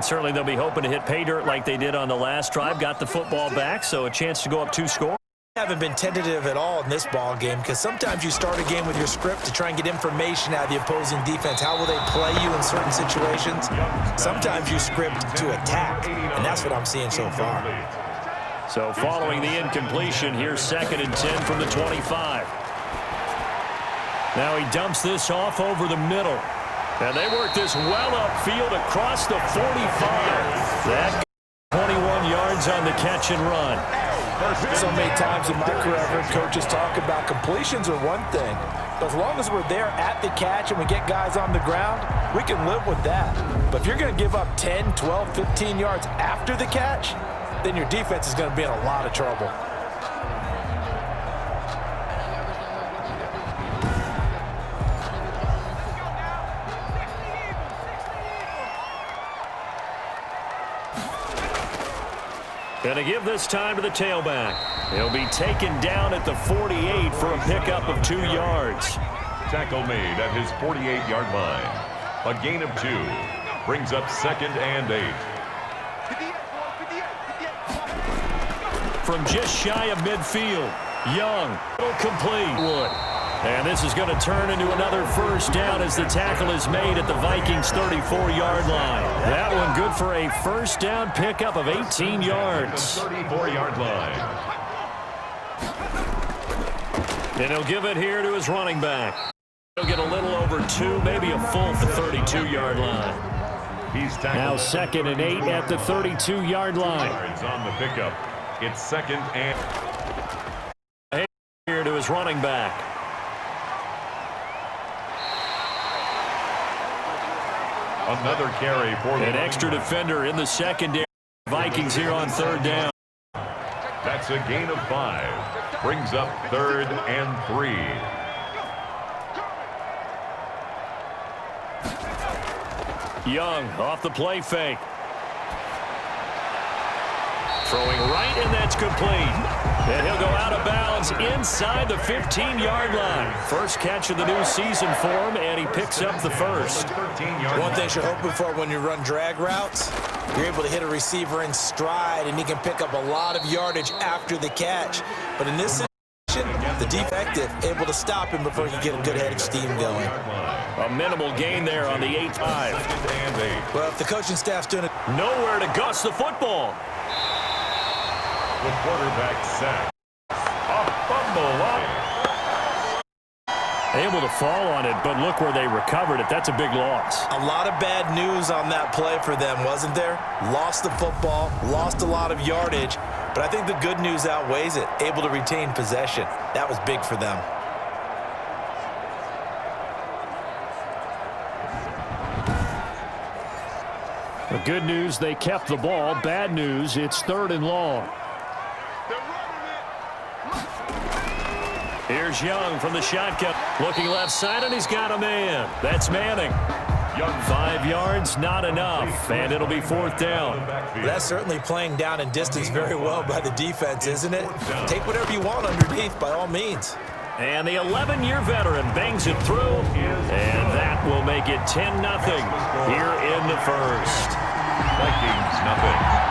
Certainly they'll be hoping to hit pay dirt like they did on the last drive. Got the football back, so a chance to go up 2 scores. Haven't been tentative at all in this ball game because sometimes you start a game with your script to try and get information out of the opposing defense. How will they play you in certain situations? Sometimes you script to attack, and that's what I'm seeing so far. So following the incompletion, here's 2nd and 10 from the 25. Now he dumps this off over the middle. And they work this well upfield across the 45. That 21 yards on the catch and run. So many times in my career, I've heard coaches talk about completions are one thing. But as long as we're there at the catch and we get guys on the ground, we can live with that. But if you're going to give up 10, 12, 15 yards after the catch, then your defense is going to be in a lot of trouble. Going to give this time to the tailback. He'll be taken down at the 48 for a pickup of 2 yards. Tackle made at his 48-yard line. A gain of 2. Brings up 2nd and 8. From just shy of midfield, Young will complete. Wood. And this is going to turn into another first down as the tackle is made at the Vikings' 34-yard line. That one good for a first down pickup of 18 yards. 34-yard line. And he'll give it here to his running back. He'll get a little over 2, maybe a full at the 32-yard line. He's now 2nd and 8 at the 32-yard line. On the pickup. It's 2nd and here to his running back. Another carry for an extra defender in the secondary. Vikings here on 3rd down. That's a gain of 5. Brings up 3rd and 3. Young off the play fake. Throwing right, and that's complete. And he'll go out of bounds inside the 15-yard line. First catch of the new season for him, and he picks up the first. One thing you're hoping for when you run drag routes, you're able to hit a receiver in stride, and he can pick up a lot of yardage after the catch. But in this situation, the defective able to stop him before he can get a good head of steam going. A minimal gain there on the 8-5. Well, if the coaching staff's doing it. Nowhere to gust the football. The quarterback sack. A fumble up. Able to fall on it, but look where they recovered it. That's a big loss. A lot of bad news on that play for them, wasn't there? Lost the football, lost a lot of yardage, but I think the good news outweighs it. Able to retain possession. That was big for them. The good news, they kept the ball. Bad news, it's 3rd and long. Here's Young from the shotgun. Looking left side, and he's got a man. That's Manning. Young 5 yards, not enough, and it'll be 4th down. That's certainly playing down and distance very well by the defense, isn't it? Take whatever you want underneath, by all means. And the 11-year veteran bangs it through, and that will make it 10-0 here in the first. Vikings nothing.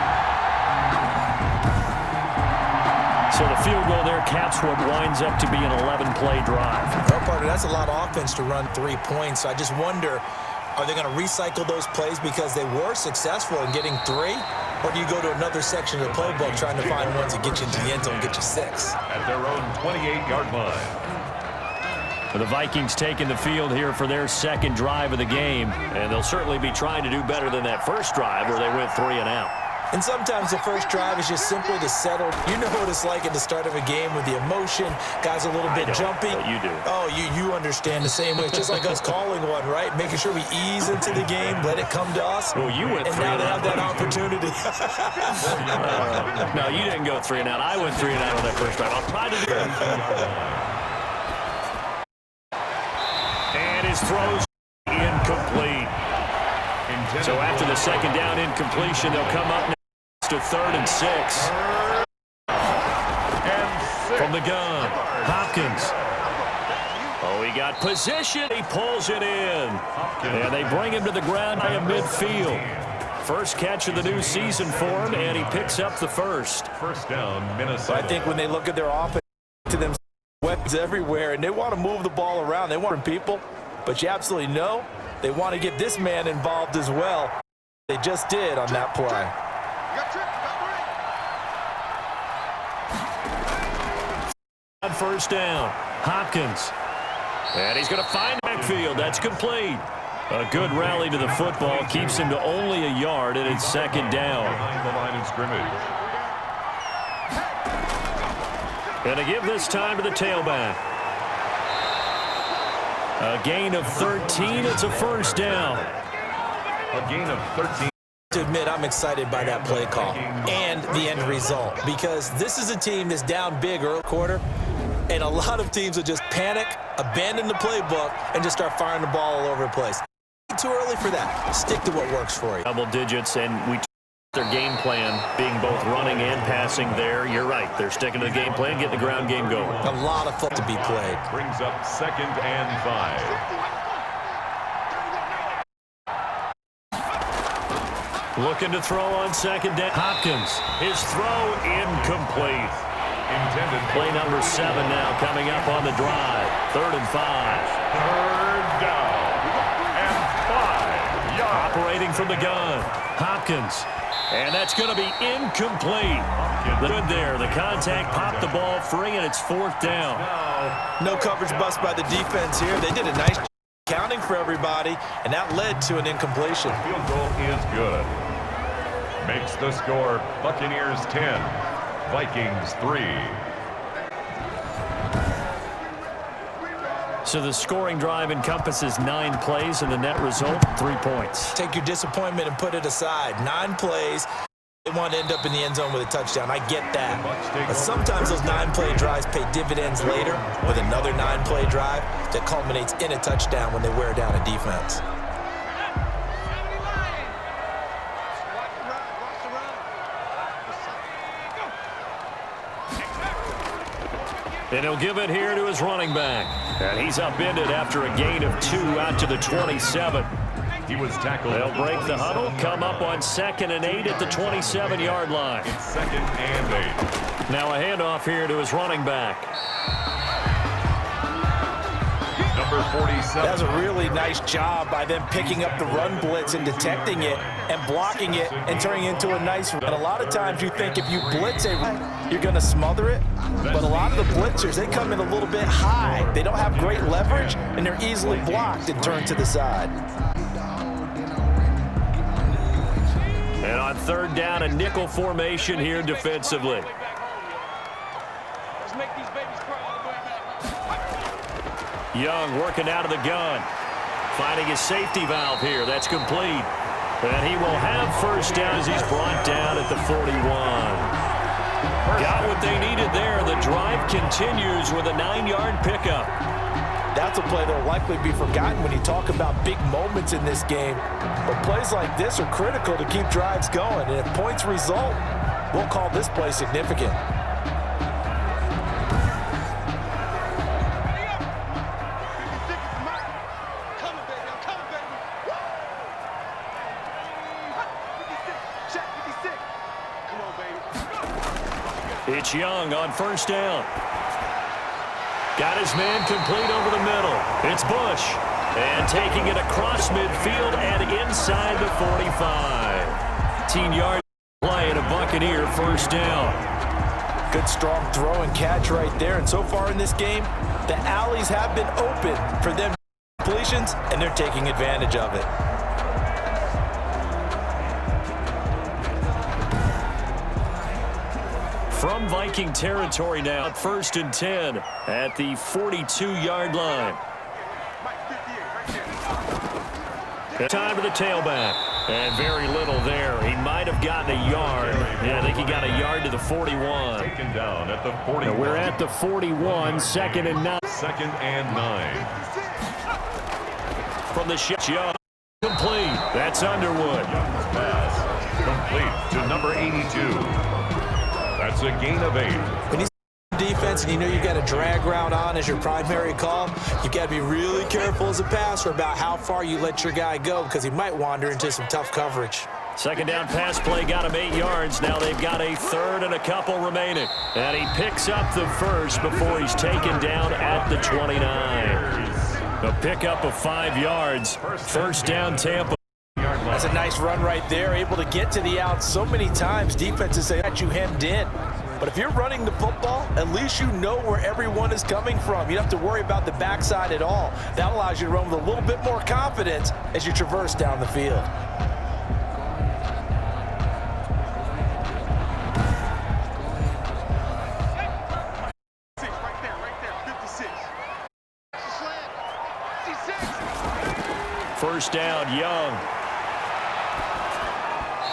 So the field goal there caps what winds up to be an 11-play drive. Well, partner, that's a lot of offense to run 3 points. So I just wonder, are they going to recycle those plays because they were successful in getting 3? Or do you go to another section of the playbook trying to find ones that get you into the end zone and get you 6? At their own 28-yard line. The Vikings taking the field here for their 2nd drive of the game. And they'll certainly be trying to do better than that first drive where they went 3 and out. And sometimes the first drive is just simply to settle. You know what it's like at the start of a game with the emotion. Guys are a little bit jumpy. You do. Oh, you understand the same way. It's just like us calling one, right? Making sure we ease into the game, let it come to us. Well, you went 3 and now and they out. have that opportunity. No, you didn't go 3 and out. I went 3 and out on that first drive. I'll try to do it. And his throws incomplete. So after the 2nd down incompletion, they'll come up to 3rd and 6. From the gun, Hopkins. Oh, he got position. He pulls it in. And they bring him to the ground by a midfield. First catch of the new season for him, and he picks up the first. First down, Minnesota. I think when they look at their offense, to them weapons everywhere, and they want to move the ball around. They want people, but you absolutely know they want to get this man involved as well. They just did on that play. On first down, Hopkins. And he's going to find backfield. That's complete. A good rally to the football keeps him to only a yard, and it's second down. Behind the line of scrimmage. And to give this time to the tailback. A gain of 13. It's a first down. A gain of 13. To admit, I'm excited by that play call and the end result, because this is a team that's down big early quarter, and a lot of teams will just panic, abandon the playbook, and just start firing the ball all over the place. Too early for that. Stick to what works for you. Double digits, and we their game plan being both running and passing there. You're right. They're sticking to the game plan, getting the ground game going. A lot of foot to be played. Brings up 2nd and 5. Looking to throw on second down. Hopkins. His throw incomplete. Intended Play number 7 now coming up on the drive. 3rd and 5. Third down and 5 yards. Operating from the gun. Hopkins. And that's going to be incomplete. Good there. The contact popped the ball free, and it's 4th down. No coverage bust by the defense here. They did a nice job counting for everybody, and that led to an incompletion. Field goal is good. Makes the score Buccaneers 10, Vikings 3. So the scoring drive encompasses 9 plays, and the net result, 3 points. Take your disappointment and put it aside. 9 plays. They want to end up in the end zone with a touchdown. I get that. But sometimes those 9-play drives pay dividends later with another 9-play drive that culminates in a touchdown when they wear down a defense. And he'll give it here to his running back. And he's upended after a gain of 2 out to the 27. He was tackled. They'll break the huddle, come up on 2nd and 8 at the 27-yard line. It's 2nd and 8. Now a handoff here to his running back. Number 47. That's a really nice job by them picking up the run blitz and detecting it and blocking it and turning it into a nice run. And a lot of times you think if you blitz a run, you're going to smother it. But a lot of the blitzers, they come in a little bit high. They don't have great leverage, and they're easily blocked and turned to the side. And on 3rd down, a nickel formation here defensively. Young working out of the gun. Finding his safety valve here. That's complete. And he will have first down as he's brought down at the 41. Got what they needed there. The drive continues with a 9-yard pickup. That's a play that will likely be forgotten when you talk about big moments in this game. But plays like this are critical to keep drives going. And if points result, we'll call this play significant. It's Young on first down. Got his man complete over the middle. It's Bush. And taking it across midfield and inside the 45. 18-yard play and a Buccaneer first down. Good strong throw and catch right there. And so far in this game, the alleys have been open for them completions, and they're taking advantage of it. From Viking territory now, 1st and 10 at the 42-yard line. Time to the tailback. And very little there. He might have gotten a yard. Yeah, I think he got a yard to the 41. Taken down at the 41. Now we're at the 41, 2nd and 9. 2nd and 9. From the shot, complete. That's Underwood. Young's pass complete to number 82. That's a gain of 8. When you defense and you know you got a drag route on as your primary call, you got to be really careful as a passer about how far you let your guy go, because he might wander into some tough coverage. Second down pass play got him 8 yards. Now they've got a third and a couple remaining. And he picks up the first before he's taken down at the 29. A pickup of 5 yards. First down, Tampa. That's a nice run right there, able to get to the out so many times. Defenses say that you hemmed in. But if you're running the football, at least you know where everyone is coming from. You don't have to worry about the backside at all. That allows you to run with a little bit more confidence as you traverse down the field. First down, Young.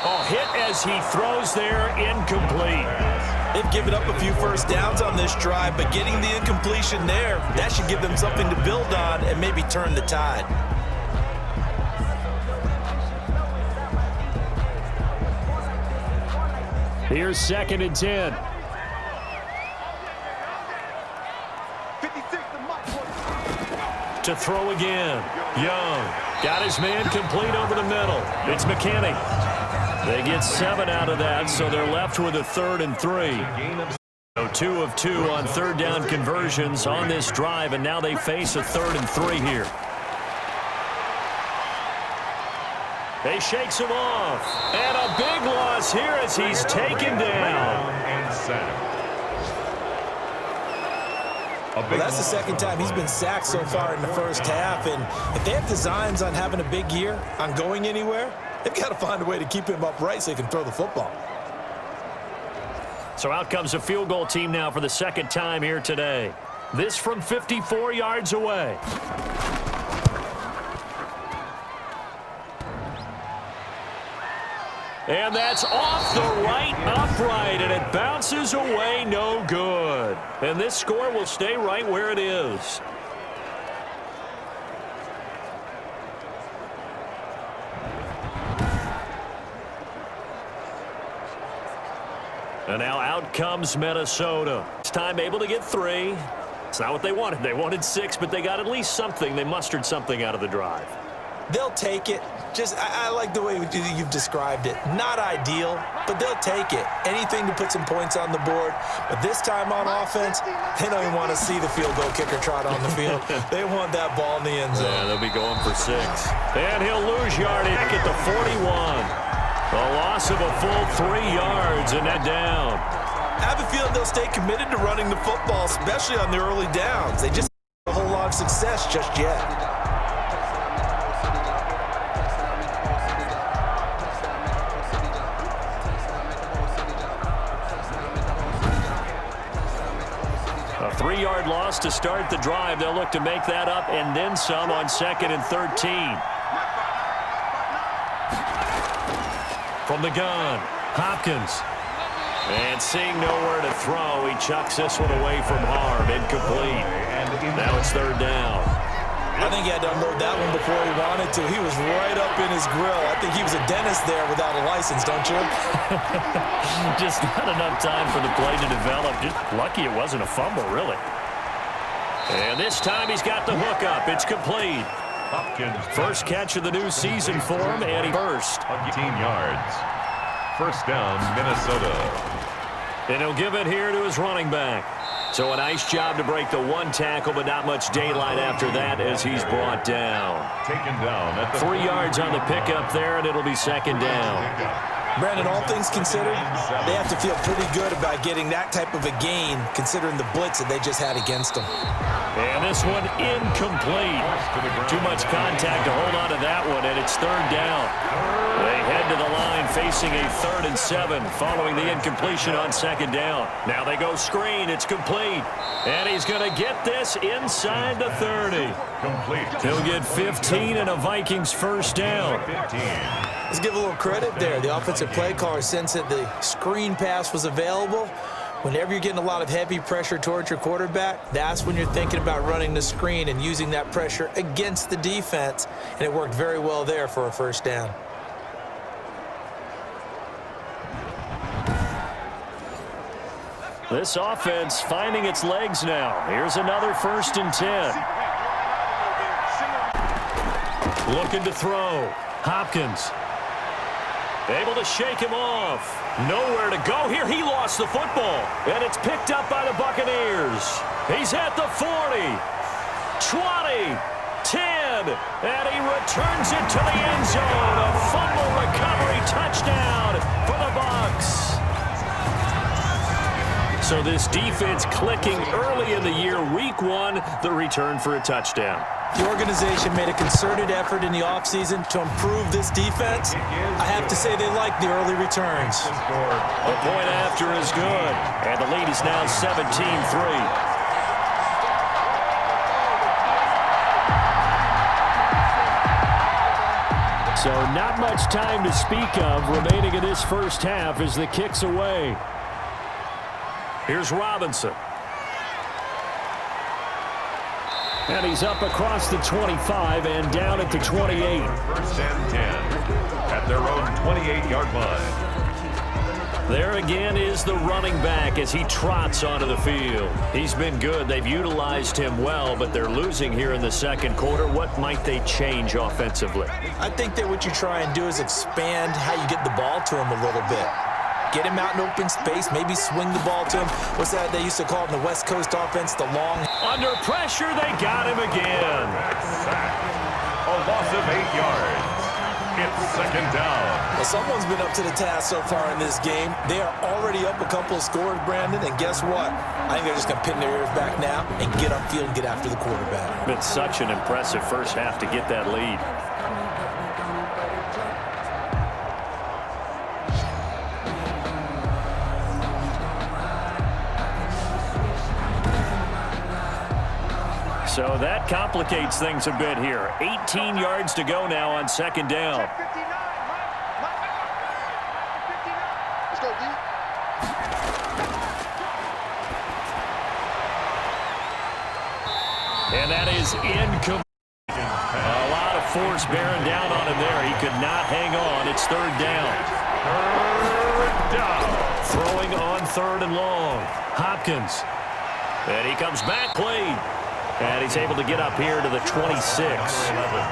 Oh, hit as he throws there, incomplete. They've given up a few first downs on this drive, but getting the incompletion there, that should give them something to build on and maybe turn the tide. Here's 2nd and 10. To throw again. Young got his man complete over the middle. It's McKinney. They get 7 out of that, so they're left with a 3rd and 3. So 2 of 2 on third down conversions on this drive, and now they face a 3rd and 3 here. They shakes him off. And a big loss here as he's taken down. Well, that's the second time he's been sacked so far in the first half, and if they have designs on having a big year, on going anywhere, they've got to find a way to keep him upright so he can throw the football. So out comes a field goal team now for the second time here today. This from 54 yards away. And that's off the right upright, and it bounces away, no good. And this score will stay right where it is. And now out comes Minnesota. This time able to get 3. It's not what they wanted. They wanted 6, but they got at least something. They mustered something out of the drive. They'll take it. I like the way you've described it. Not ideal, but they'll take it. Anything to put some points on the board. But this time on offense, they don't even want to see the field goal kicker trot on the field. They want that ball in the end zone. Yeah, they'll be going for 6. And he'll lose yardage at the 41. A loss of a full 3 yards and that down. I have a feeling they'll stay committed to running the football, especially on the early downs. They just haven't had a whole lot of success just yet. A 3-yard loss to start the drive. They'll look to make that up and then some on 2nd and 13. From the gun, Hopkins. And seeing nowhere to throw, he chucks this one away from harm. Incomplete. Now it's 3rd down. I think he had to unload that one before he wanted to. He was right up in his grill. I think he was a dentist there without a license, don't you? Just not enough time for the play to develop. Just lucky it wasn't a fumble, really. And this time he's got the hook up. It's complete. Hopkins. First catch of the new season for him, and he burst. 18 yards. First down, Minnesota. And he'll give it here to his running back. So a nice job to break the 1 tackle, but not much daylight after that as he's brought down. Taken down at the 3 yards on the pickup there, and it'll be 2nd down. Brandon, all things considered, they have to feel pretty good about getting that type of a gain, considering the blitz that they just had against them. And this one incomplete. Too much contact to hold on to that one, and it's 3rd down. They head to the line facing a 3rd and 7 following the incompletion on 2nd down. Now they go screen. It's complete. And he's going to get this inside the 30. complete. He'll get 15 and a Vikings first down. 15. Let's give a little credit there. The offensive play caller sensed that the screen pass was available. Whenever you're getting a lot of heavy pressure towards your quarterback, that's when you're thinking about running the screen and using that pressure against the defense. And it worked very well there for a first down. This offense finding its legs now. Here's another 1st and 10. Looking to throw. Hopkins. Able to shake him off. Nowhere to go here. He lost the football. And it's picked up by the Buccaneers. He's at the 40, 20, 10, and he returns it to the end zone. A fumble recovery touchdown for the Bucs. So this defense clicking early in the year. Week 1, the return for a touchdown. The organization made a concerted effort in the offseason to improve this defense. I have to say they like the early returns. A point after is good. And the lead is now 17-3. So not much time to speak of remaining in this first half as the kick's away. Here's Robinson. And he's up across the 25 and down at the 28. First and 10 at their own 28-yard line. There again is the running back as he trots onto the field. He's been good. They've utilized him well, but they're losing here in the second quarter. What might they change offensively? I think that what you try and do is expand how you get the ball to him a little bit. Get him out in open space, maybe swing the ball to him. What's that they used to call it in the West Coast offense, the long. Under pressure, they got him again. Sack. A loss of 8 yards. It's second down. Well, someone's been up to the task so far in this game. They are already up a couple of scores, Brandon, and guess what? I think they're just going to pin their ears back now and get upfield and get after the quarterback. Been such an impressive first half to get that lead. So that complicates things a bit here. 18 yards to go now on second down. And that is incomplete. A lot of force bearing down on him there. He could not hang on. It's third down. Third down. Throwing on third and long. Hopkins. And he comes back, played. And he's able to get up here to the 26.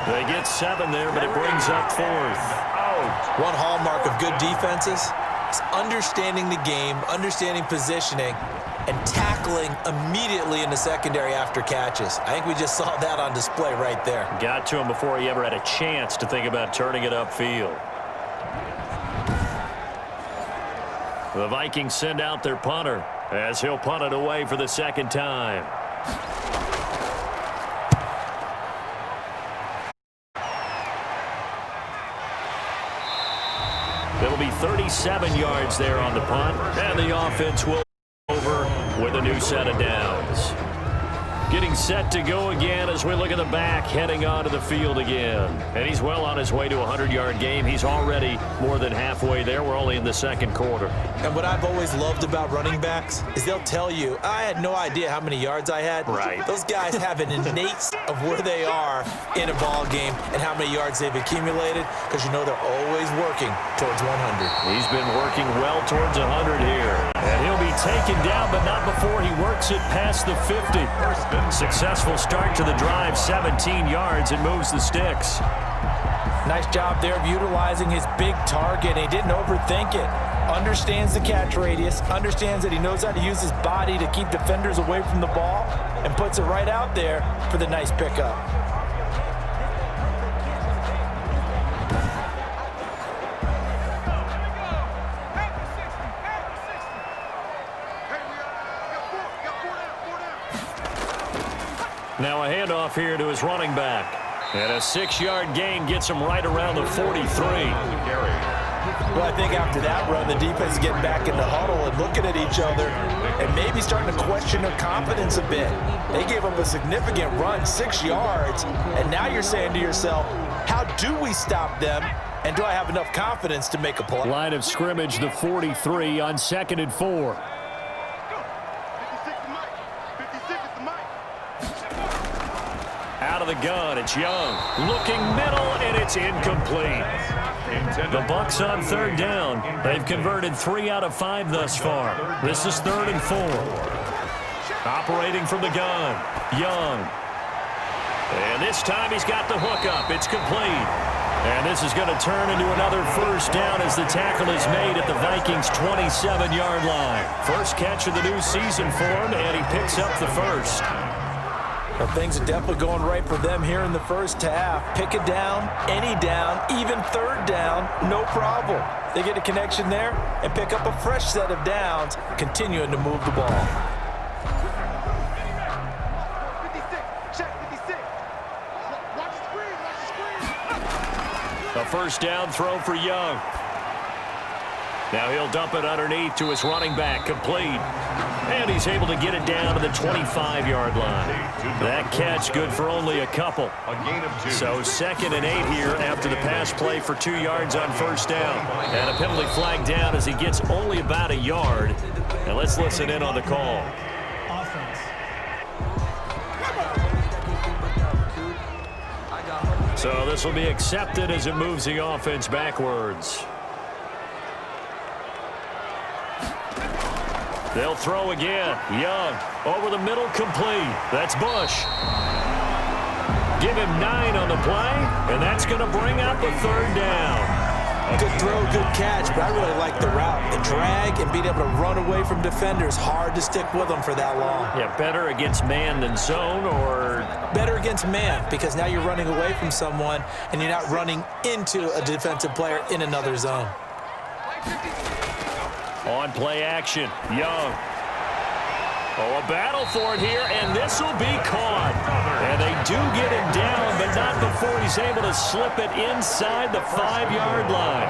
They get 7 there, but it brings up fourth. One hallmark of good defenses is understanding the game, understanding positioning, and tackling immediately in the secondary after catches. I think we just saw that on display right there. Got to him before he ever had a chance to think about turning it upfield. The Vikings send out their punter as he'll punt it away for the second time. It'll be 37 yards there on the punt, and the offense will over with a new set of downs. Getting set to go again as we look at the back, heading onto the field again. And he's well on his way to a 100-yard game. He's already more than halfway there. We're only in the second quarter. And what I've always loved about running backs is they'll tell you, I had no idea how many yards I had. Right. Those guys have an innate of where they are in a ball game and how many yards they've accumulated, because you know they're always working towards 100. He's been working well towards 100 here. And he'll be taken down, but not before he works it past the 50. Successful start to the drive, 17 yards, and moves the sticks. Nice job there of utilizing his big target. He didn't overthink it. Understands the catch radius, understands that he knows how to use his body to keep defenders away from the ball, and puts it right out there for the nice pickup. Now a handoff here to his running back. And a 6-yard gain gets him right around the 43. Well, I think after that run, the defense is getting back in the huddle and looking at each other and maybe starting to question their confidence a bit. They gave up a significant run, 6 yards, and now you're saying to yourself, how do we stop them, and do I have enough confidence to make a play? Line of scrimmage, the 43 on 2nd and 4. Out of the gun, it's Young. Looking middle, and it's incomplete. The Bucs on third down. They've converted 3 out of 5 thus far. This is 3rd and 4. Operating from the gun, Young. And this time he's got the hook up. It's complete. And this is going to turn into another first down as the tackle is made at the Vikings' 27-yard line. First catch of the new season for him, and he picks up the first. Well, things are definitely going right for them here in the first half. Pick a down, any down, even third down, no problem. They get a connection there and pick up a fresh set of downs, continuing to move the ball. A first down throw for Young. Now he'll dump it underneath to his running back, complete. And he's able to get it down to the 25-yard line. That catch good for only a couple. A gain of 2. So 2nd and 8 here after the pass play for 2 yards on first down. And a penalty flag down as he gets only about a yard. And let's listen in on the call. So this will be accepted as it moves the offense backwards. They'll throw again. Young over the middle, complete. That's Bush. Give him 9 on the play, and that's going to bring up a third down. Good throw, good catch, but I really like the route. The drag and being able to run away from defenders, hard to stick with them for that long. Yeah, better against man than zone, or? Better against man, because now you're running away from someone and you're not running into a defensive player in another zone. On play action, Young. Oh, a battle for it here, and this will be caught. And they do get him down, but not before he's able to slip it inside the 5-yard line.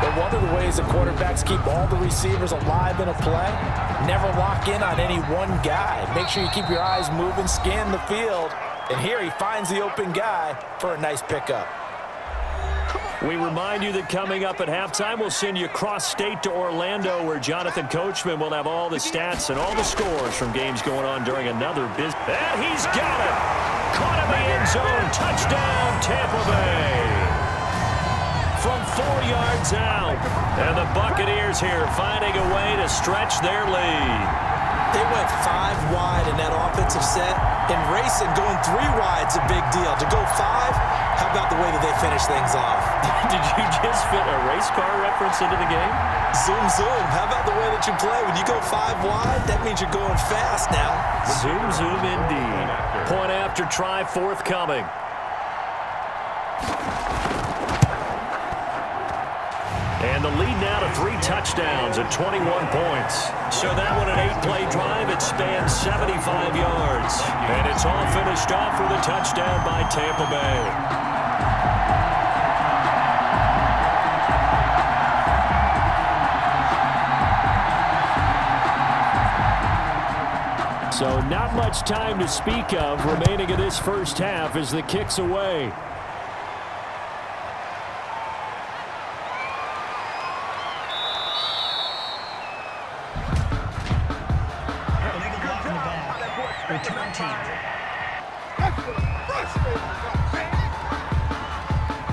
But one of the ways the quarterbacks keep all the receivers alive in a play, never lock in on any one guy. Make sure you keep your eyes moving, scan the field, and here he finds the open guy for a nice pickup. We remind you that coming up at halftime, we'll send you cross-state to Orlando, where Jonathan Coachman will have all the stats and all the scores from games going on during another business. And he's got it! Caught in the end zone. Touchdown, Tampa Bay! From 4 yards out. And the Buccaneers here finding a way to stretch their lead. They went 5 wide in that offensive set, and racing going 3 wide's a big deal. To go 5, how about the way that they finish things off? Did you just fit a race car reference into the game? Zoom, zoom. How about the way that you play? When you go 5 wide, that means you're going fast now. Zoom, zoom indeed. Point after try forthcoming. And the lead now to 3 touchdowns at 21 points. So that one an 8-play drive. It spans 75 yards. And it's all finished off with a touchdown by Tampa Bay. So not much time to speak of remaining in this first half as the kick's away. Return team.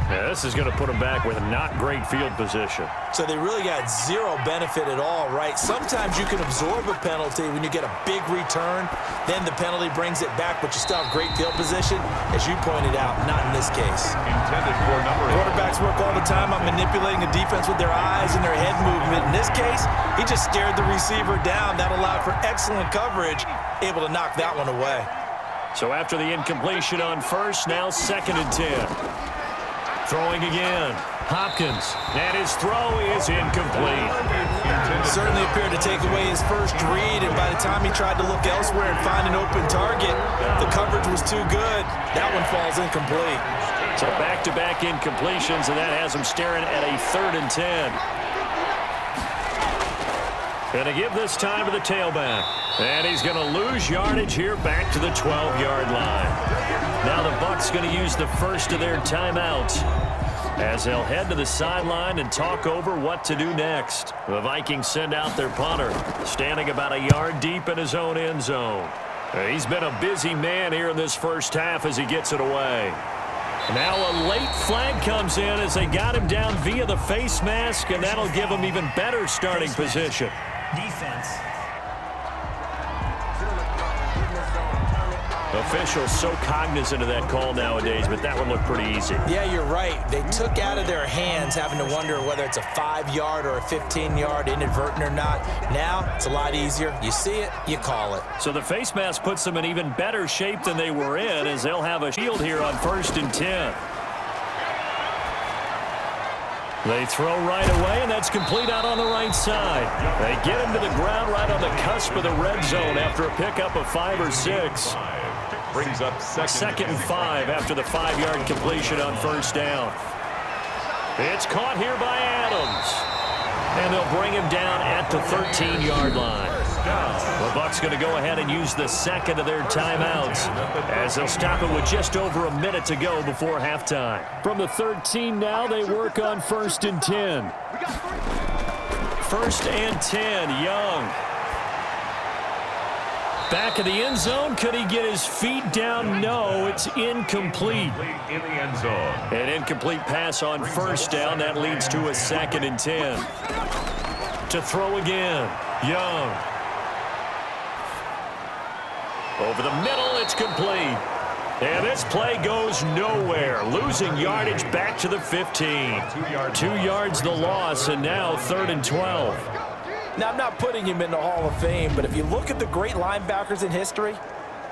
Yeah, this is going to put them back with not great field position. So they really got 0 benefit at all, right? Sometimes you can absorb a penalty when you get a big return. Then the penalty brings it back, but you still have great field position. As you pointed out, not in this case. Intended for number 8. Quarterbacks work all the time on manipulating the defense with their eyes and their head movement. In this case, he just stared the receiver down. That allowed for excellent coverage, able to knock that one away. So after the incompletion on first, now 2nd and 10. Throwing again. Hopkins. And his throw is incomplete. Certainly appeared to take away his first read, and by the time he tried to look elsewhere and find an open target, the coverage was too good. That one falls incomplete. So back-to-back incompletions, and that has him staring at a 3rd and 10. Going to give this time to the tailback. And he's going to lose yardage here back to the 12-yard line. Now the Bucs going to use the first of their timeouts as they'll head to the sideline and talk over what to do next. The Vikings send out their punter, standing about a yard deep in his own end zone. He's been a busy man here in this first half as he gets it away. Now a late flag comes in as they got him down via the face mask, and that'll give him even better starting position. Defense. Officials so cognizant of that call nowadays, but that one looked pretty easy. Yeah, you're right. They took out of their hands having to wonder whether it's a 5-yard or a 15-yard, inadvertent or not. Now, it's a lot easier. You see it, you call it. So the face mask puts them in even better shape than they were in, as they'll have a shield here on 1st and 10. They throw right away, and that's complete out on the right side. They get him to the ground right on the cusp of the red zone after a pickup of 5 or 6. Brings up Second and 5 after the 5-yard completion on 1st down. It's caught here by Adams. And they'll bring him down at the 13-yard line. The Bucs going to go ahead and use the second of their timeouts as they'll stop it with just over a minute to go before halftime. From the 13 now, they work on 1st and 10. 1st and 10, Young. Back of the end zone. Could he get his feet down? No, it's incomplete. in the end zone. An incomplete pass on 1st down. That leads to a 2nd and 10. To throw again, Young. Over the middle, it's complete. And this play goes nowhere. Losing yardage back to the 15. 2 yards the loss, and now 3rd and 12. Now, I'm not putting him in the Hall of Fame, but if you look at the great linebackers in history,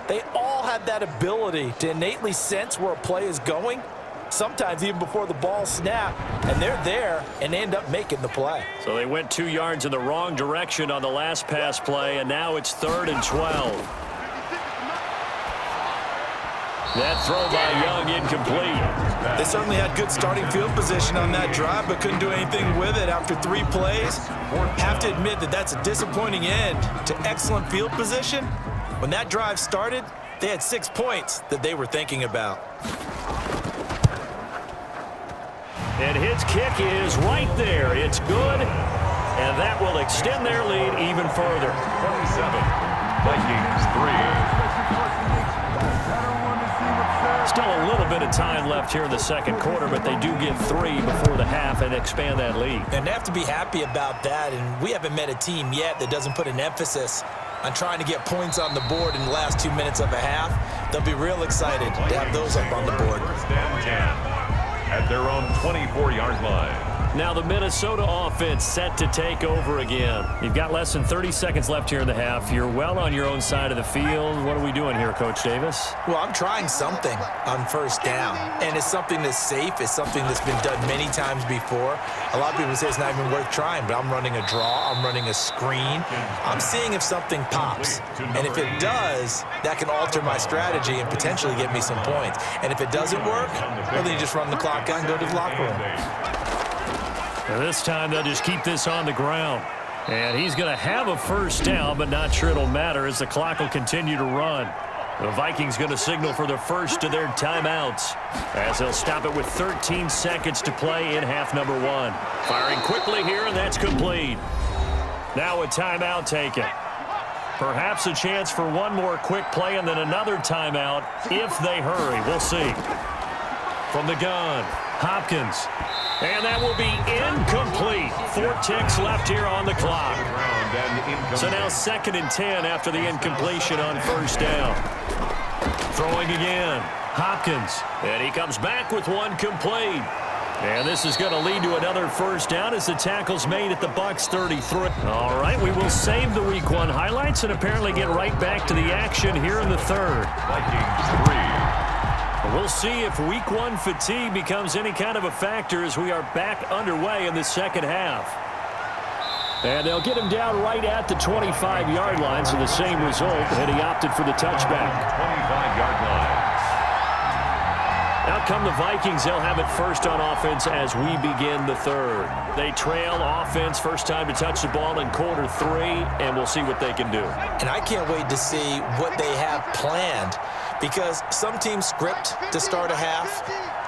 they all have that ability to innately sense where a play is going, sometimes even before the ball snapped, and they're there and end up making the play. So they went 2 yards in the wrong direction on the last pass play, and now it's 3rd and 12. That throw by Young incomplete. They certainly had good starting field position on that drive, but couldn't do anything with it after 3 plays. Have to admit that that's a disappointing end to excellent field position. When that drive started, they had 6 points that they were thinking about. And his kick is right there. It's good, and that will extend their lead even further. 27, Vikings 3. Still a little bit of time left here in the second quarter, but they do get 3 before the half and expand that lead. And they have to be happy about that, and we haven't met a team yet that doesn't put an emphasis on trying to get points on the board in the last 2 minutes of a half. They'll be real excited to have those up on the board. 1st and 10 at their own 24-yard line. Now the Minnesota offense set to take over again. You've got less than 30 seconds left here in the half. You're well on your own side of the field. What are we doing here, Coach Davis? Well, I'm trying something on 1st down, and it's something that's safe. It's something that's been done many times before. A lot of people say it's not even worth trying, but I'm running a draw. I'm running a screen. I'm seeing if something pops, and if it does, that can alter my strategy and potentially get me some points. And if it doesn't work, well, then you just run the clock out and go to the locker room. And this time they'll just keep this on the ground. And he's going to have a 1st down, but not sure it'll matter as the clock will continue to run. The Vikings going to signal for the first of their timeouts as they'll stop it with 13 seconds to play in half number 1. Firing quickly here, and that's complete. Now a timeout taken. Perhaps a chance for one more quick play and then another timeout if they hurry. We'll see. From the gun, Hopkins. And that will be incomplete. 4 ticks left here on the clock. So now 2nd and 10 after the incompletion on 1st down. Throwing again. Hopkins. And he comes back with one complete. And this is going to lead to another 1st down as the tackle's made at the Bucs 33. All right, we will save the Week 1 highlights and apparently get right back to the action here in the 3rd. Vikings 3. We'll see if Week 1 fatigue becomes any kind of a factor as we are back underway in the second half. And they'll get him down right at the 25-yard line, so the same result, and he opted for the touchback. 25-yard line. Out come the Vikings. They'll have it first on offense as we begin the 3rd. They trail offense, first time to touch the ball in quarter 3, and we'll see what they can do. And I can't wait to see what they have planned, because some teams script to start a half.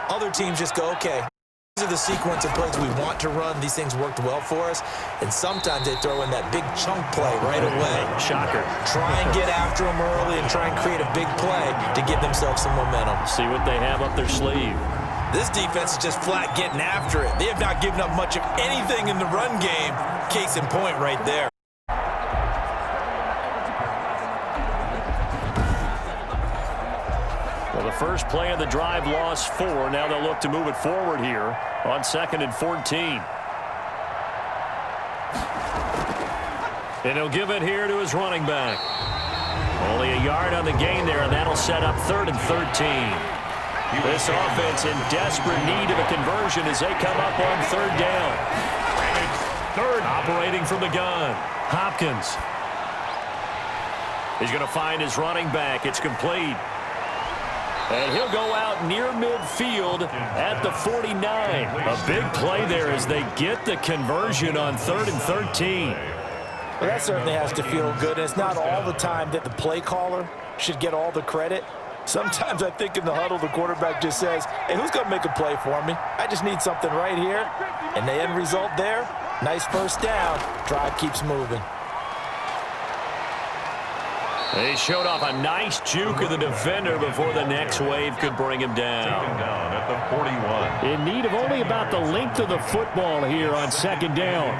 Other teams just go, okay, these are the sequence of plays we want to run. These things worked well for us. And sometimes they throw in that big chunk play right away. Shocker. Try and get after them early and try and create a big play to give themselves some momentum. See what they have up their sleeve. This defense is just flat getting after it. They have not given up much of anything in the run game. Case in point right there. first play of the drive lost 4. Now they'll look to move it forward here on 2nd and 14. And he'll give it here to his running back. Only a yard on the gain there, and that'll set up 3rd and 13. This offense in desperate need of a conversion as they come up on 3rd down. And it's 3rd, operating from the gun. Hopkins. He's going to find his running back. It's complete. And he'll go out near midfield at the 49. A big play there as they get the conversion on 3rd and 13. Well, that certainly has to feel good. And it's not all the time that the play caller should get all the credit. Sometimes I think in the huddle, the quarterback just says, hey, who's going to make a play for me? I just need something right here. And the end result there, nice first down. Drive keeps moving. They showed off a nice juke of the defender before the next wave could bring him down. Taken down at the 41. In need of only about the length of the football here on 2nd down.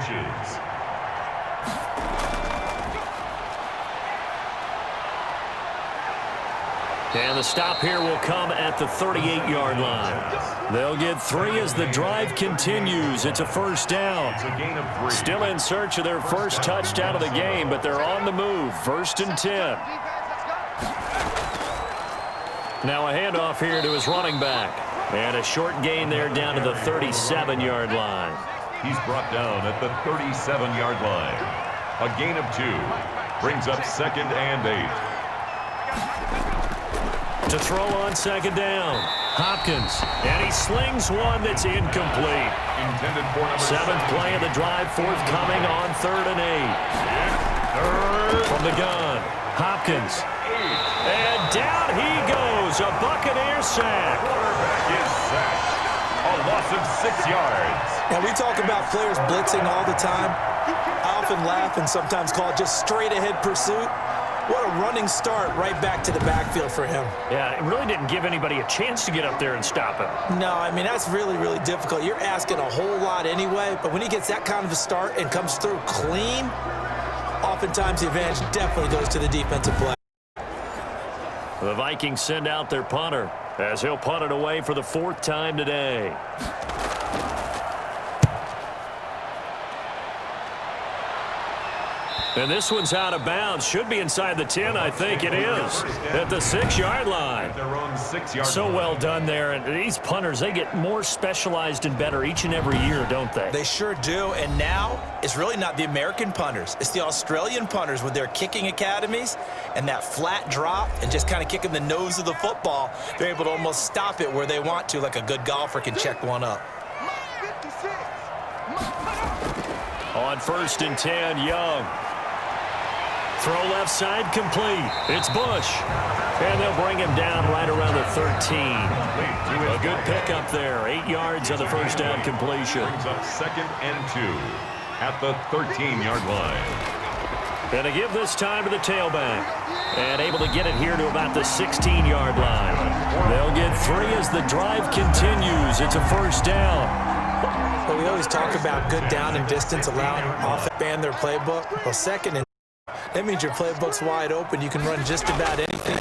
And the stop here will come at the 38-yard line. They'll get 3 as the drive continues. It's a first down. It's a gain of 3. Still in search of their first touchdown of the game, but they're on the move. 1st and 10. Now a handoff here to his running back. And a short gain there down to the 37-yard line. He's brought down at the 37-yard line. A gain of 2. Brings up 2nd and 8. To throw on 2nd down. Hopkins. And he slings one that's incomplete. Intended for number 7th play of the drive forthcoming on 3rd and 8. From the gun. Hopkins. And down he goes. A Buccaneer sack. Quarterback is sacked. A loss of 6 yards. Now, we talk about players blitzing all the time. I often laugh and sometimes call it just straight-ahead pursuit. What a running start right back to the backfield for him. Yeah, it really didn't give anybody a chance to get up there and stop him. No, I mean, that's really, really difficult. You're asking a whole lot anyway, but when he gets that kind of a start and comes through clean, oftentimes the advantage definitely goes to the defensive play. The Vikings send out their punter as he'll punt it away for the 4th time today. And this one's out of bounds. Should be inside the 10, I think it is. At the 6-yard line. Their own 6-yard So line. well done there. And these punters, they get more specialized and better each and every year, don't they? They sure do. And now it's really not the American punters. It's the Australian punters with their kicking academies and that flat drop and just kind of kicking the nose of the football. They're able to almost stop it where they want to, like a good golfer can check one up. On 1st and 10, Young. Throw left side complete. It's Bush. And they'll bring him down right around the 13. A good pickup there. 8 yards on the first down completion. Brings up 2nd and 2 at the 13-yard line. And to give this time to the tailback. And able to get it here to about the 16-yard line. They'll get 3 as the drive continues. It's a first down. Well, we always talk about good down and distance, allowing offense to expand their playbook. Well, 2nd and that means your playbook's wide open. You can run just about anything.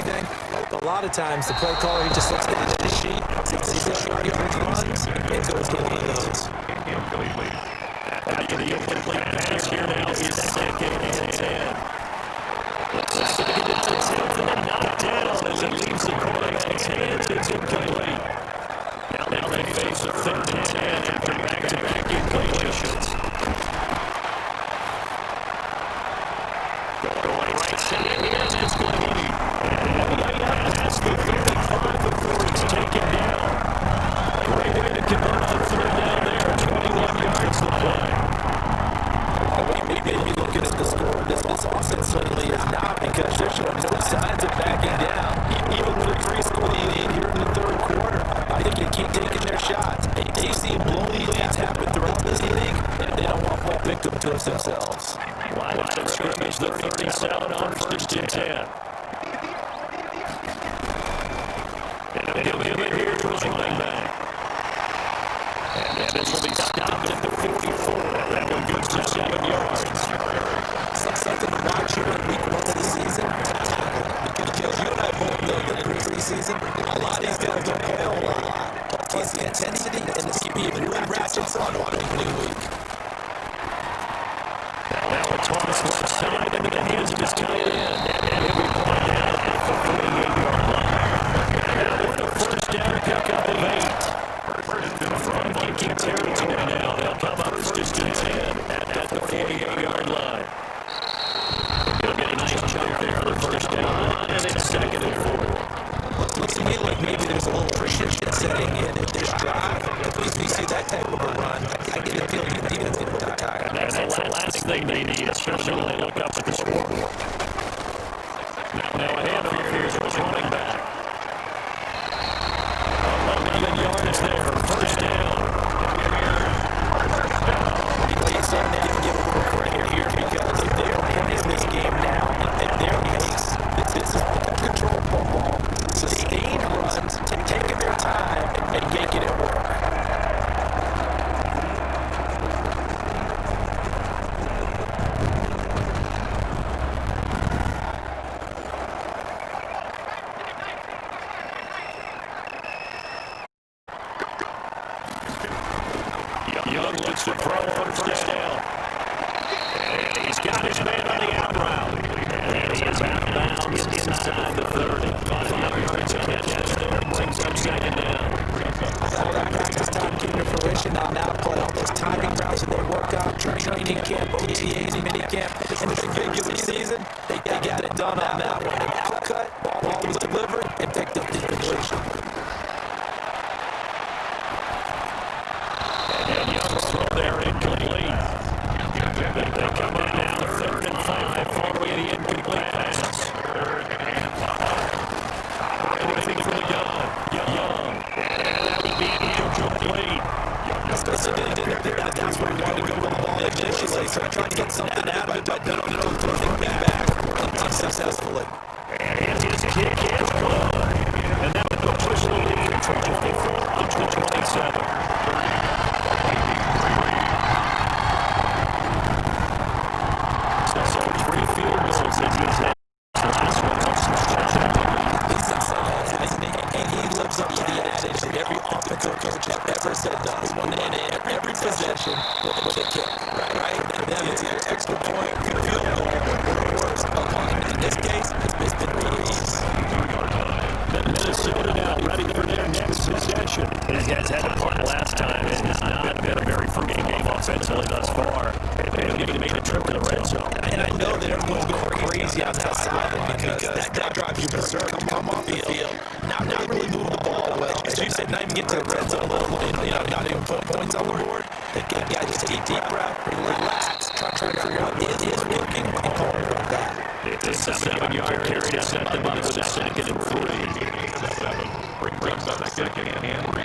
A lot of times, the play caller, he just looks at the sheet, sees the short yard runs, and goes to one of those. The incomplete pass here now is 2nd and 10. The 2nd and 10, and knocked down as it leaves the quarterback's hands. It's incomplete. Now they face a 3rd and 10 after back-to-back incompletions. Past the 35 before he's taken down. Great way to convert the 3rd down there. 21 yards to play. We may be looking at the score. This offense certainly is not, because they're showing no signs of backing down. Even with a 3-score lead here in the 3rd quarter, I think they keep taking their shots. They've seen blown leads happen throughout this league, and they don't want to fall victim to it themselves. Line of scrimmage, the 37 on 1st and 10. And he'll give it here to his running back. And this will be stopped at the 44. That one goes to 7 yards. Something to watch here in week 1 of the season. Because you and I both know that preseason, a lot of these intensity and the speed really ratchets on opening week. Now a toss left side into the hands of his tight end. And he'll be brought down at the 48-yard line. Now with a first down pickup of 8. From Viking territory now, they'll come up first and 10 at the 48-yard line. He'll get a nice chunk there on the first down, and it's 2nd and 4. Looks to me like maybe there's a little friction setting in at this drive. If we see that type of a run, I get the feeling the defense is going to retire. That's the last thing they need, especially when they look up at the scoreboard. Now a handoff here to his running back. 11 yards there for first down. Based on that, give a little credit here because if they are playing this game now at their pace, this is controlled football. Sustained runs, taking their time and making it work. Young looks to throw on first down. And he's got his man on the out route. And he is out of bounds inside the 30. 5 yards on that catch there. Brings up 2nd down. All that practice time came to fruition on that play. All those timing routes that they work out, training camp, OTAs, mini camp, and the regular season, they got it done on that one. An outcut, ball was delivered, and picked up the completion. And Young's throw there incomplete. They come up now 3rd and 5 following the incomplete pass. Waiting for the gun. Young. And that would be incomplete. That's where he wanted to go with the ball initially. So trying to get something out of it, but no, throwing back unsuccessfully. And his kick is good. And that would push the lead from 24 up to 27. So 3 field goals as he's had. The last one comes from He's and he lives up to the adage that every offensive coach has ever said does. One in every possession with a kick, right? For them, it's either extra point, field goal, or worse, a punt. In this case, it's been released. Minnesota now ready for their next possession. These guys had a punt last time. It has not been a very forgiving game offensively thus far. They haven't even made a trip to the red zone. And I know that everyone's going crazy on that sideline because that drives you berserk. Come off the field, not really moving the ball well. As you said, not even get to the red zone, not even put points on the board. They get guys just take deep breath, relax, try to figure out what is working and call it like that. It's a 7-yard carry to set them up with a 2nd and 3. Brings up 2nd and 3.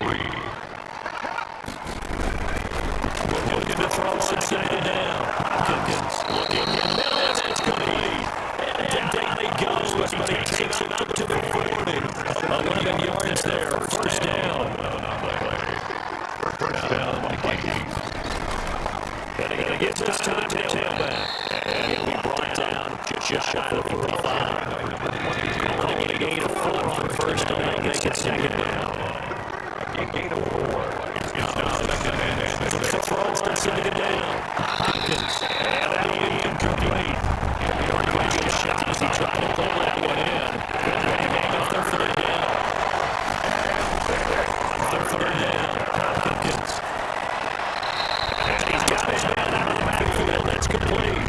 Looking to throw on 2nd down. Hopkins looking in the middle. It's complete. And down he goes, but he takes it up to the 40. 11 yards there. First down. First down, Vikings. And he gets this time to tailback. And he'll be brought down just shy of 45. Calling it a gain of 4 on first down. Make it 2nd down. A gain of 4. The throws to 2nd down. Hopkins. And that'll be incomplete. Great shot as he tried to pull that one in. And he made off their 3rd down. Their 3rd down. Hopkins. And he's got his man out of the backfield. That's complete.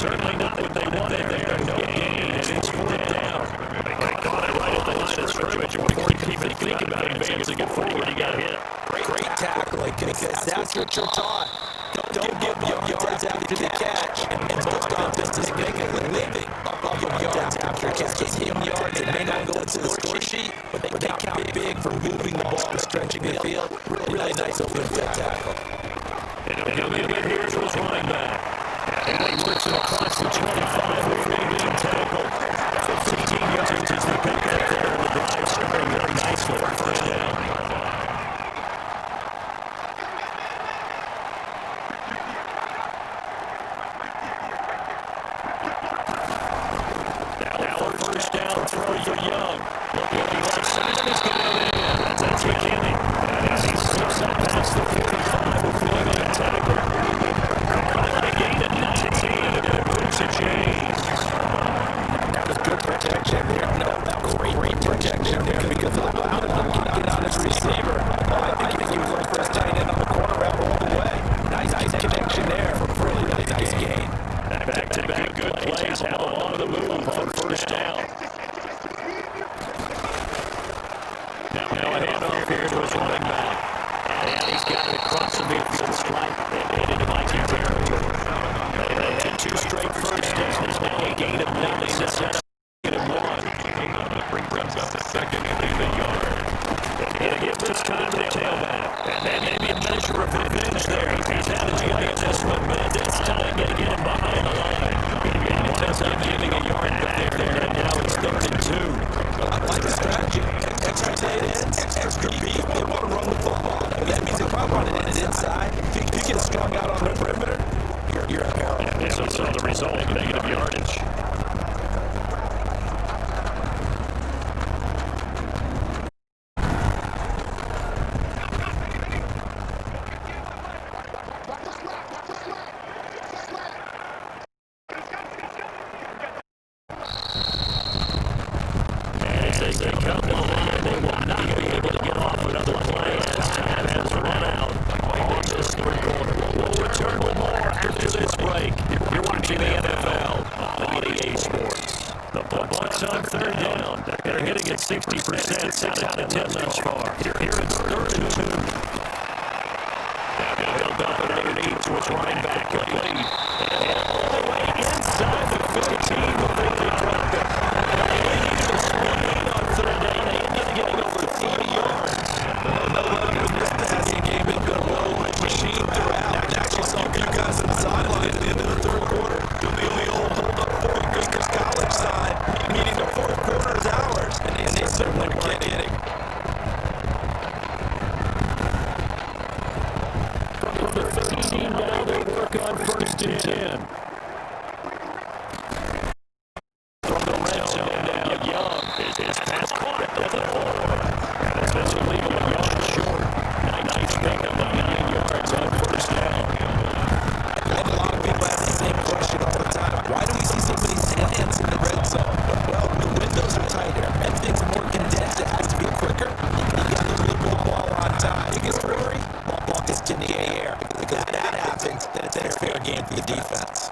Certainly not what they wanted there. No gain. And it's 4th down. They caught it right at the line of scrimmage. Before you can even think about advancing it forward, you got hit. Great tackling because that's what you're taught. Don't give your yards after the catch. And most offenses make a living off your yards after the catch. Just hitting yards. It may not go into the score sheet, but they count big for moving the ball and stretching the field. Really nice open tackle. And he'll get it here to his running back. And he works it across the 25 before being tackled. 15 yards as they pick up there. The drive starting very nicely for first down. First down throw for Young. Looking left side, he's going in. That's McKinney. And result, negative yardage. As they come on, they will not be able to get off another play as time has run out on this third quarter. We'll return with more after this break. You're watching the NFL on EA Sports. The Bucs on third down. They're hitting at 60% out of 10 thus far. Here it's third and 2. They'll dump it underneath to its running back complete. And all the way inside the 15 before they drop it. They needed a swing on third down. They ended up getting over 30 yards. This passing game has been a well-oiled machine throughout. Actually saw a few guys on the sideline at the end of the third quarter. Doing the old hold-up for Vikings college side, meaning the fourth quarter is ours. And they certainly weren't getting. From the 15 now, they work on first and 10. From the red zone now, Young is pass caught at the hole. And eventually a yard short. Nice pickup of 9 yards on first down. And a lot of people ask the same question all the time. Why do we see so many slants in the red zone? Well, the windows are tighter. And things are more condensed. It has to be quicker. You got to move the ball on time. Biggest worry? Ball gets in the air. If that happens, then it's a fair game for the defense.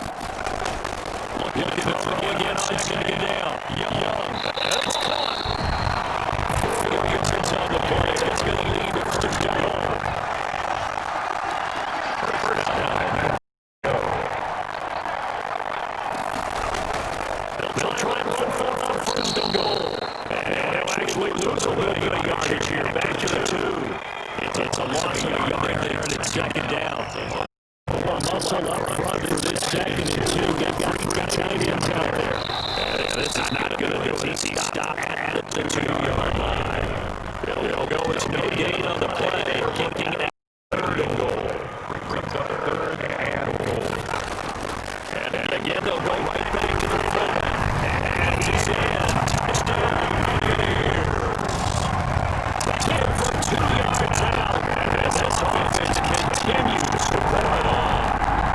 Looking to throw again on second down. Young. That's caught. 4 yards on the play. That's going to lead to first down. First down. They'll try and run for first and goal. And they'll actually lose a little bit of yardage here. Back to the 2. It's a loss of a yard there, and it's second down. Muscle up front for this second and 2. They've got 3 tight ends out there. And this is not going to do it. He stopped at the 2-yard line. They'll go. It's no gain on the play. Kicking it out. Third and goal. Brings up third and goal. And again, they'll go right back to the front. And he's in. Touchdown. 10 from 2 yards out. And this offense continues to roll it on.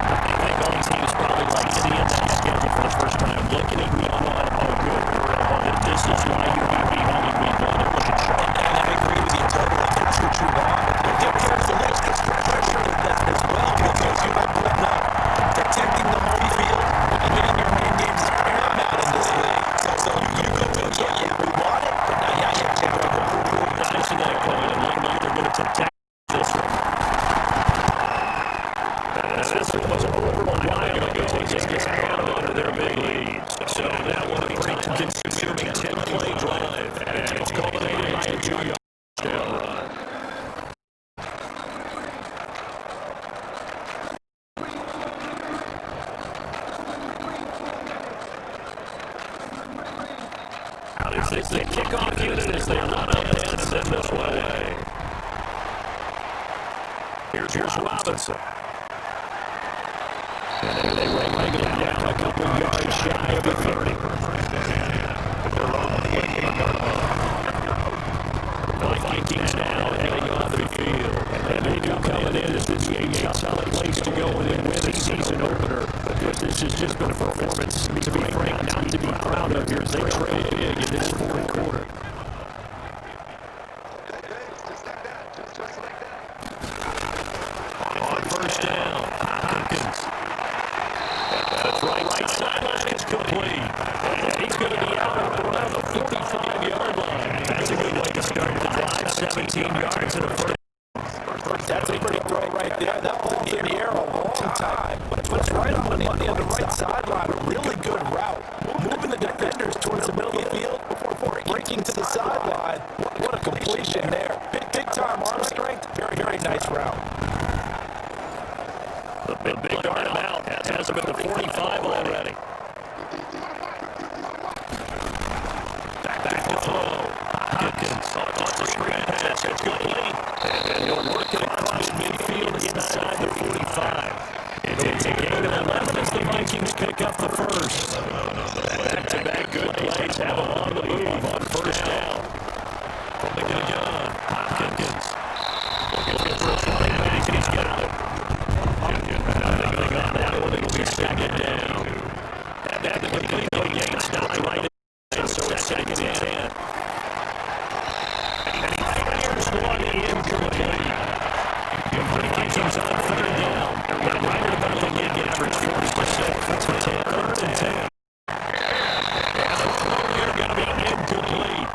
I think all teams probably like to see that schedule for the first time. Looking at week 1, oh good, we're on it. This is why you need to be home in week 1. They're looking sharp. And I agree with you totally. That's what you want. But there carries a little extra pressure with that as well because you might put up protecting the home field and winning your home games is paramount in this league. So you go in, yeah, we want it, but now you can't go. I see that point, and look like they're going to protect this one. This one was over a while ago. They just get out under their big lead. So that one a pretty consuming 10-play drive. And it's culminated by a 2-yard touchdown run. Out is this the kickoff unit as they run up and send this way. Here's Robinson. And they wrangle him down a couple yards shy of the 30. The Vikings now heading off the field. And they do coming in as this game a solid place to go and then win the season opener. But this has just been a performance, to be frank, not to be proud of here as they trail big in this fourth quarter. On first down, Hopkins. That's right sideline is complete. And he's going to be out around the 45-yard line. That's a good way to start the drive. 17 yards and a first. That's a pretty throw right there. That put me in the air a long time. But it's right on the money on the right sideline. A really good route. Moving the defenders towards the middle of the field before breaking to the sideline. What a completion there. Big time arm strength. Very nice route. The big arm out has him at the 45 already. Back to throw. Hopkins on the screen pass. It's complete. And he'll work it across midfield inside the 45. It's a gain of 11 as the Vikings Vikings pick up the first. Back-to-back good plays have them on the move on first down. From the gun, Hopkins. Looking for a running back, and he's got it. Nothing on that one. It'll be second down. And that completely gains stopped right in, so it's second and 10. And he fires one incomplete. The Vikings on third down. They're right at about the league average, 40% for 10. Third and 10. And the throw here going to be incomplete.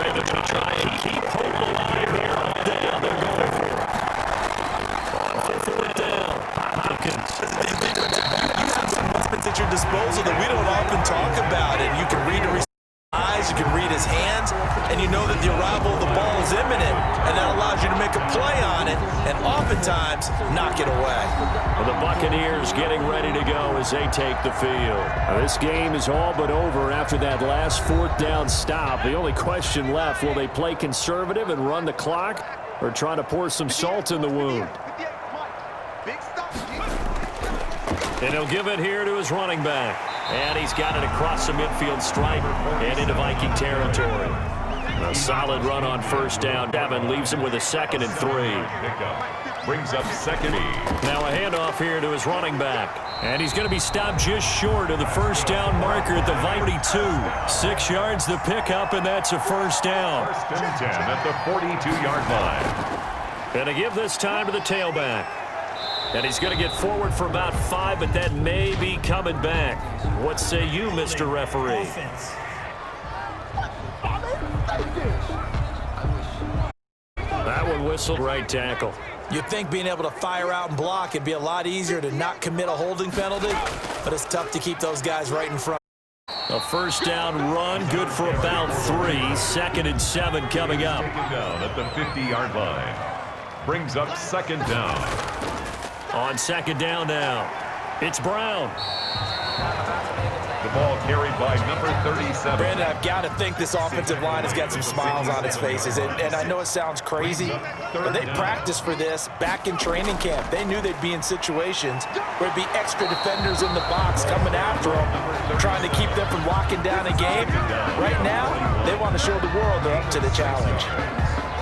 They're going to try and keep hope alive here on down. They're going for it. On fourth down, Hopkins. You have some weapons at your disposal that we don't often talk about, and you can read his eyes, you can read his hands, and you know that the arrival of the ball is imminent, and that allows you to make a play on it, and oftentimes knock it away. Well, the Buccaneers getting ready to go as they take the field. Now, this game is all but over after that last fourth down stop. The only question left, will they play conservative and run the clock, or try to pour some salt in the wound? And he'll give it here to his running back. And he's got it across the midfield stripe and into Viking territory. A solid run on first down. Devin leaves him with a 2nd and 3. Brings up second. Now a handoff here to his running back. And he's going to be stopped just short of the first down marker at the Viking 2. 6 yards the pickup, and that's a first down. First and 10 at the 42-yard line. And to give this time to the tailback. And he's going to get forward for about 5, but that may be coming back. What say you, Mr. Referee? That one whistled right tackle. You'd think being able to fire out and block it'd be a lot easier to not commit a holding penalty, but it's tough to keep those guys right in front. A first down run, good for about 3. 2nd and 7 coming up. Down at the 50-yard line. Brings up second down. On second down now, it's Brown. The ball carried by number 37. Brandon, I've got to think this offensive line has got some smiles on its faces. And I know it sounds crazy, but they practiced for this back in training camp. They knew they'd be in situations where it'd be extra defenders in the box coming after them, trying to keep them from locking down a game. Right now, they want to show the world they're up to the challenge.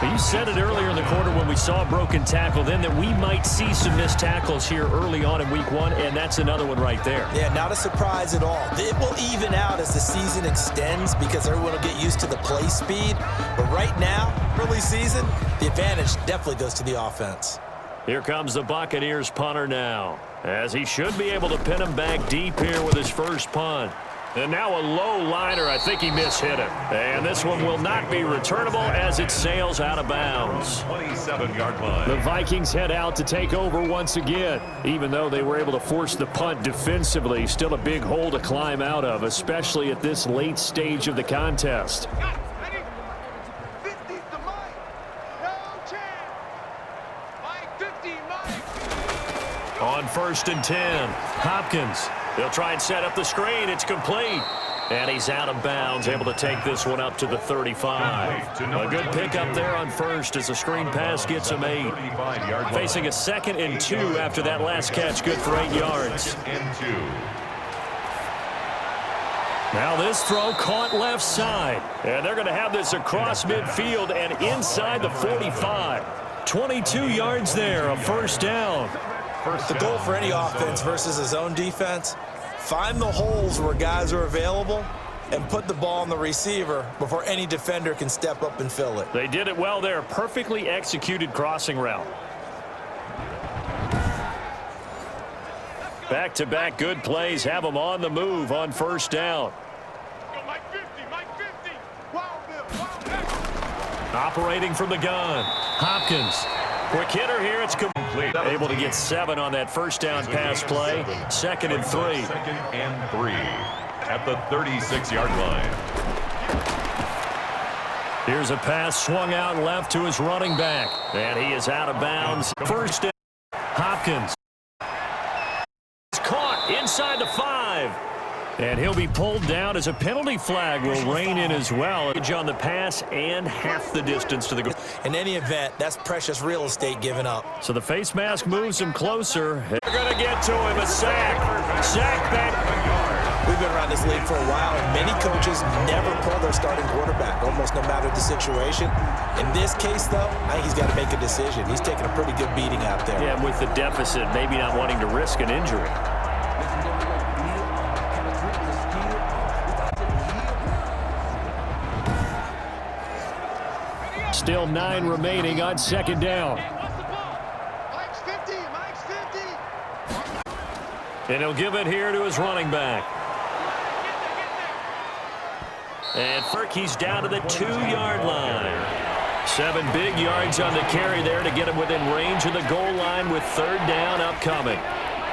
You said it earlier in the quarter when we saw a broken tackle then that we might see some missed tackles here early on in week 1, and that's another one right there. Yeah, not a surprise at all. It will even out as the season extends because everyone will get used to the play speed. But right now, early season, the advantage definitely goes to the offense. Here comes the Buccaneers punter now, as he should be able to pin him back deep here with his first punt. And now a low liner. I think he mishit it. And this one will not be returnable as it sails out of bounds. 27-yard line. The Vikings head out to take over once again. Even though they were able to force the punt defensively, still a big hole to climb out of, especially at this late stage of the contest. On first and 10, Hopkins. They'll try and set up the screen. It's complete. And he's out of bounds, able to take this one up to the 35. A good pickup there on first as the screen pass gets him 8. Facing a 2nd and 2 after that last catch, good for 8 yards. Now this throw caught left side. And they're going to have this across midfield and inside the 45. 22 yards there, a first down. The goal for any offense versus his own defense, find the holes where guys are available and put the ball on the receiver before any defender can step up and fill it. They did it well there. Perfectly executed crossing route. Back-to-back good plays have them on the move on first down. Operating from the gun, Hopkins. Quick hitter here, it's complete. Able to get 7 on that first down pass play. 2nd and 3. 2nd and 3 at the 36-yard line. Here's a pass swung out left to his running back. And he is out of bounds. First down, Hopkins. It's caught inside the 5. And he'll be pulled down as a penalty flag will rein in as well. On the pass and half the distance to the goal. In any event, that's precious real estate given up. So the face mask moves him closer. They're going to get to him, a sack. Sack back. We've been around this league for a while, and many coaches never pull their starting quarterback, almost no matter the situation. In this case, though, I think he's got to make a decision. He's taking a pretty good beating out there. Yeah, and with the deficit, maybe not wanting to risk an injury. Still 9 remaining on second down. Mike's 50, Mike's 50. And he'll give it here to his running back. And Furkey's down to the 2-yard line. 7 big yards on the carry there to get him within range of the goal line with third down upcoming.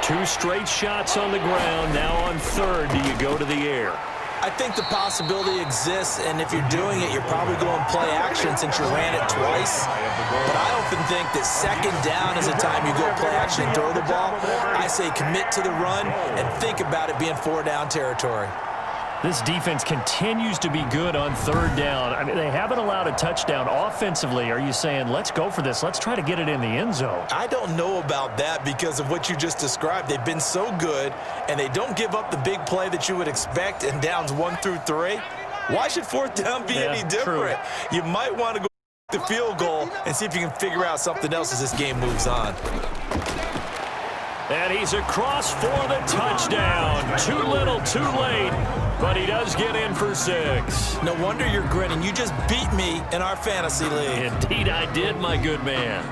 2 straight shots on the ground. Now on third, do you go to the air? I think the possibility exists, and if you're doing it, you're probably going play action since you ran it twice. But I often think that second down is a time you go play action and throw the ball. I say commit to the run and think about it being 4-down territory. This defense continues to be good on third down. I mean, they haven't allowed a touchdown offensively. Are you saying, let's go for this? Let's try to get it in the end zone. I don't know about that because of what you just described. They've been so good, and they don't give up the big play that you would expect in downs 1 through 3. Why should fourth down be any different? True. You might want to go the field goal and see if you can figure out something else as this game moves on. And he's across for the touchdown. Too little, too late, but he does get in for 6. No wonder you're grinning. You just beat me in our fantasy league. Indeed I did, my good man.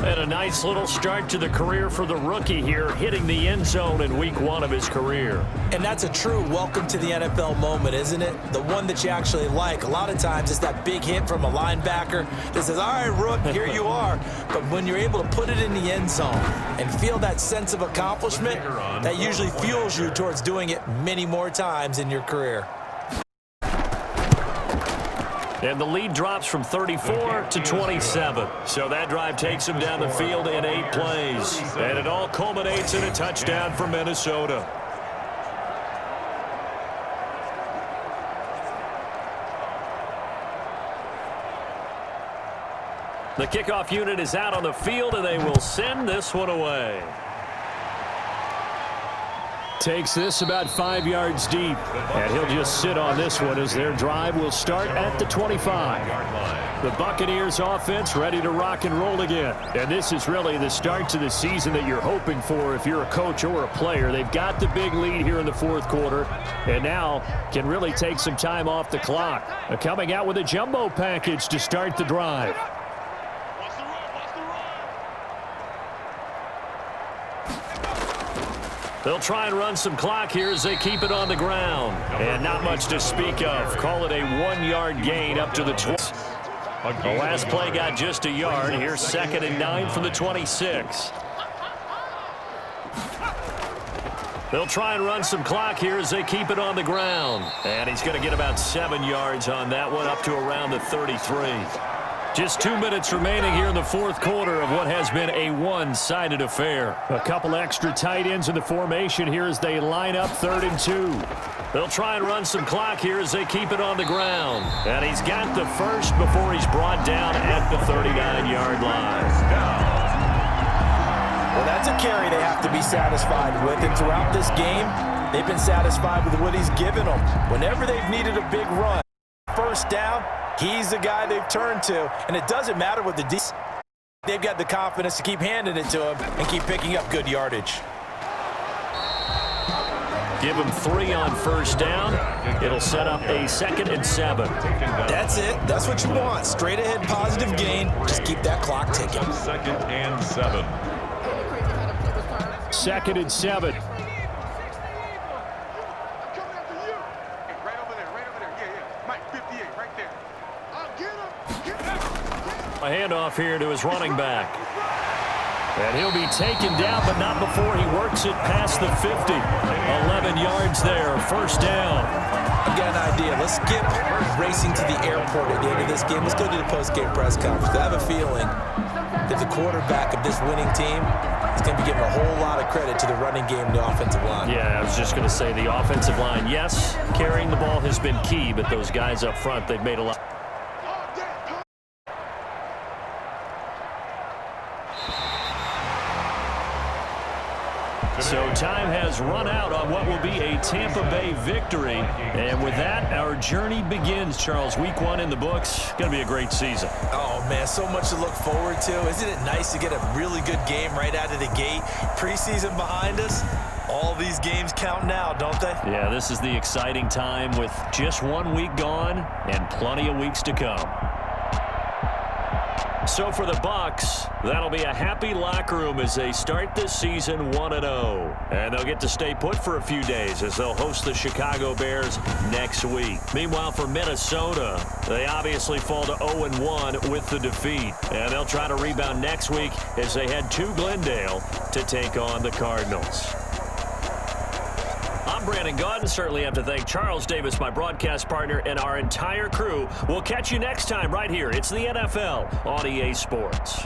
And a nice little start to the career for the rookie here, hitting the end zone in week 1 of his career. And that's a true welcome to the NFL moment, isn't it? The one that you actually like. A lot of times it's that big hit from a linebacker that says, all right, Rook, here you are. But when you're able to put it in the end zone and feel that sense of accomplishment, that usually fuels you towards doing it many more times in your career. And the lead drops from 34 to 27. So that drive takes him down the field in 8 plays. And it all culminates in a touchdown for Minnesota. The kickoff unit is out on the field, and they will send this one away. Takes this about 5 yards deep, and he'll just sit on this one as their drive will start at the 25. The Buccaneers offense ready to rock and roll again. And this is really the start to the season that you're hoping for if you're a coach or a player. They've got the big lead here in the fourth quarter, and now can really take some time off the clock. Coming out with a jumbo package to start the drive. They'll try and run some clock here as they keep it on the ground. And not much to speak of. Call it a 1-yard gain up to the 20. The last play got just a yard. Here's 2nd and 9 from the 26. They'll try and run some clock here as they keep it on the ground. And he's going to get about 7 yards on that one up to around the 33. Just 2 minutes remaining here in the fourth quarter of what has been a one-sided affair. A couple extra tight ends in the formation here as they line up 3rd and 2. They'll try and run some clock here as they keep it on the ground. And he's got the first before he's brought down at the 39-yard line. Well, that's a carry they have to be satisfied with. And throughout this game, they've been satisfied with what he's given them. Whenever they've needed a big run, first down, he's the guy they've turned to, and it doesn't matter what the defense. They've got the confidence to keep handing it to him and keep picking up good yardage. Give him 3 on first down. It'll set up a 2nd and 7. That's it. That's what you want. Straight ahead positive gain. Just keep that clock ticking. 2nd and 7. 2nd and 7. A handoff here to his running back. And he'll be taken down, but not before he works it past the 50. 11 yards there, first down. I've got an idea. Let's skip racing to the airport at the end of this game. Let's go to the post-game press conference. I have a feeling that the quarterback of this winning team is going to be giving a whole lot of credit to the running game and the offensive line. Yeah, I was just going to say the offensive line, yes, carrying the ball has been key, but those guys up front, they've made a lot. So time has run out on what will be a Tampa Bay victory. And with that, our journey begins, Charles. Week 1 in the books. Going to be a great season. Oh, man, so much to look forward to. Isn't it nice to get a really good game right out of the gate? Preseason behind us. All these games count now, don't they? Yeah, this is the exciting time with just 1 week gone and plenty of weeks to come. So for the Bucs, that'll be a happy locker room as they start this season 1-0. And they'll get to stay put for a few days as they'll host the Chicago Bears next week. Meanwhile, for Minnesota, they obviously fall to 0-1 with the defeat. And they'll try to rebound next week as they head to Glendale to take on the Cardinals. I'm Brandon Gaudin. Certainly have to thank Charles Davis, my broadcast partner, and our entire crew. We'll catch you next time right here. It's the NFL on EA Sports.